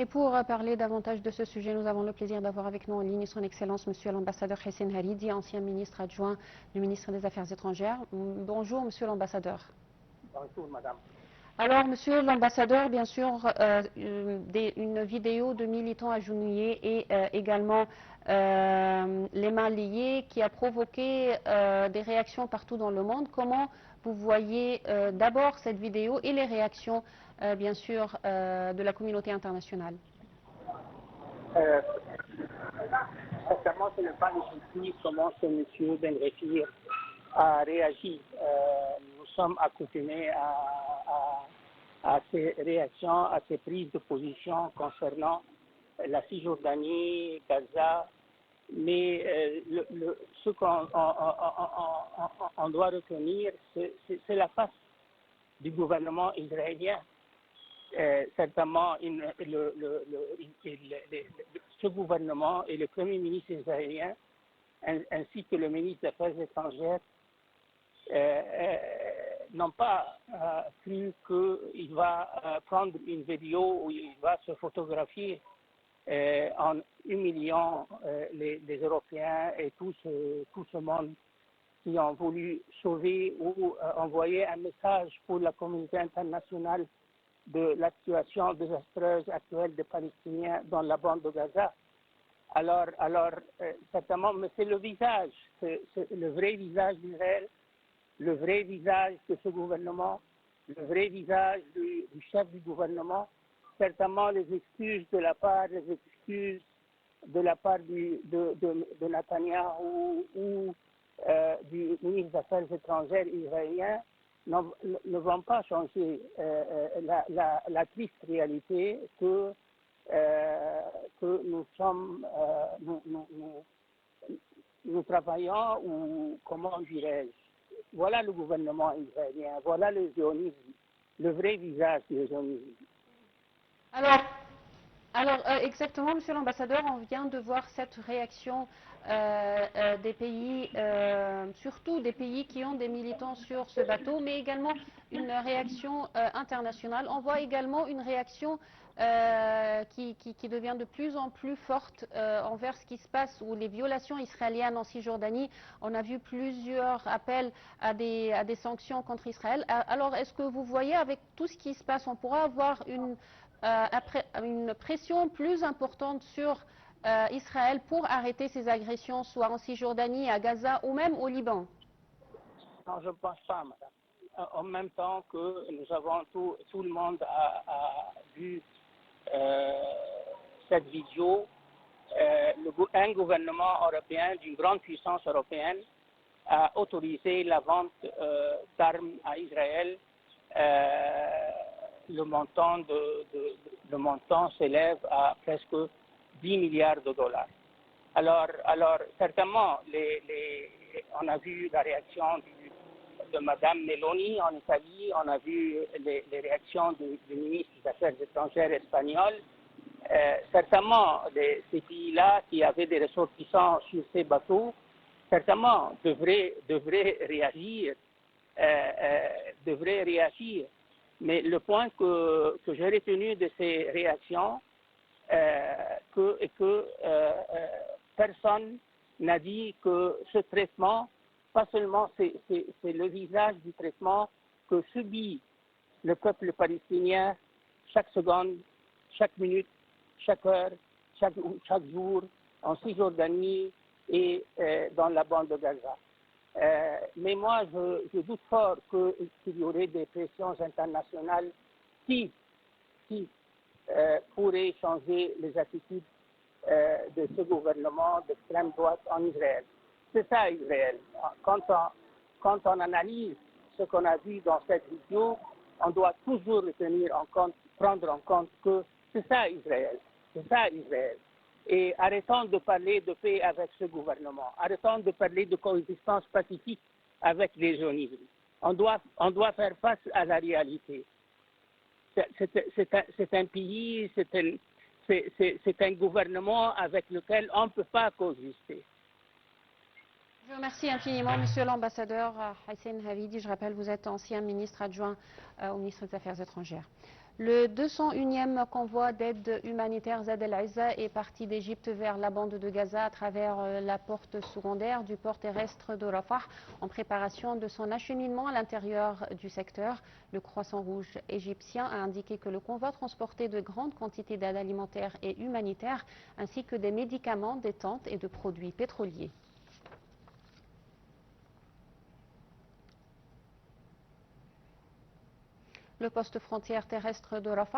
Et pour parler davantage de ce sujet, nous avons le plaisir d'avoir avec nous en ligne son Excellence, Monsieur l'ambassadeur Hissène Haridi, ancien ministre adjoint du ministre des Affaires étrangères. Bonjour, Monsieur l'ambassadeur. Bonjour, madame. Alors, Monsieur l'ambassadeur, bien sûr, une vidéo de militants agenouillés et également les mains liées qui a provoqué des réactions partout dans le monde. Comment vous voyez d'abord cette vidéo et les réactions, bien sûr, de la communauté internationale? Sincèrement, ce n'est pas difficile comment ce monsieur Ben Réfir a réagi. Nous sommes accoutumés à ces réactions, à ces prises de position concernant la Cisjordanie, Gaza, mais ce qu'on doit retenir, c'est la face du gouvernement israélien. Certainement, ce gouvernement et le Premier ministre israélien, ainsi que le ministre des Affaires étrangères, n'ont pas cru qu'il va prendre une vidéo où il va se photographier en humiliant les Européens et tout ce monde qui ont voulu sauver ou envoyer un message pour la communauté internationale de la situation désastreuse actuelle des Palestiniens dans la bande de Gaza. Alors certainement, mais c'est le visage, c'est le vrai visage d'Israël, le vrai visage de ce gouvernement, le vrai visage du chef du gouvernement. Certainement, les excuses de la part de Netanyahou ou du ministre des Affaires étrangères israélien ne vont pas changer la triste réalité que nous travaillons, ou comment dirais-je, voilà le gouvernement israélien, voilà le zionisme, le vrai visage du zionisme. Alors, exactement, Monsieur l'ambassadeur, on vient de voir cette réaction des pays, surtout des pays qui ont des militants sur ce bateau, mais également une réaction internationale. On voit également une réaction qui devient de plus en plus forte envers ce qui se passe, ou les violations israéliennes en Cisjordanie. On a vu plusieurs appels à des sanctions contre Israël. Alors, est-ce que vous voyez, avec tout ce qui se passe, on pourra avoir une pression plus importante sur Israël pour arrêter ses agressions, soit en Cisjordanie, à Gaza ou même au Liban? Non, je ne pense pas, madame. En même temps que nous avons tout le monde a vu cette vidéo, un gouvernement européen d'une grande puissance européenne a autorisé la vente d'armes à Israël. Le montant s'élève à presque 10 milliards de dollars. Alors certainement, on a vu la réaction de Madame Meloni en Italie, on a vu les réactions du ministre des Affaires étrangères espagnol. Certainement, ces pays-là qui avaient des ressortissants sur ces bateaux, certainement devraient réagir. Mais le point que j'ai retenu de ces réactions, que personne n'a dit que ce traitement, pas seulement c'est le visage du traitement que subit le peuple palestinien chaque seconde, chaque minute, chaque heure, chaque jour, en Cisjordanie et dans la bande de Gaza. Mais moi, je doute fort qu'il y aurait des pressions internationales qui pourraient changer les attitudes de ce gouvernement d'extrême droite en Israël. C'est ça, Israël. Quand on analyse ce qu'on a vu dans cette vidéo, on doit toujours prendre en compte que c'est ça, Israël. C'est ça, Israël. Et arrêtons de parler de paix avec ce gouvernement. Arrêtons de parler de coexistence pacifique avec les zionismes. On doit faire face à la réalité. C'est un pays, c'est un gouvernement avec lequel on ne peut pas coexister. Je vous remercie infiniment, Monsieur l'ambassadeur Hissène Haridi. Je rappelle, vous êtes ancien ministre adjoint au ministre des Affaires étrangères. Le 201e convoi d'aide humanitaire Zad el-Izza est parti d'Égypte vers la bande de Gaza à travers la porte secondaire du port terrestre de Rafah en préparation de son acheminement à l'intérieur du secteur. Le Croissant Rouge égyptien a indiqué que le convoi transportait de grandes quantités d'aide alimentaire et humanitaire ainsi que des médicaments, des tentes et de produits pétroliers. Le poste frontière terrestre de Rafah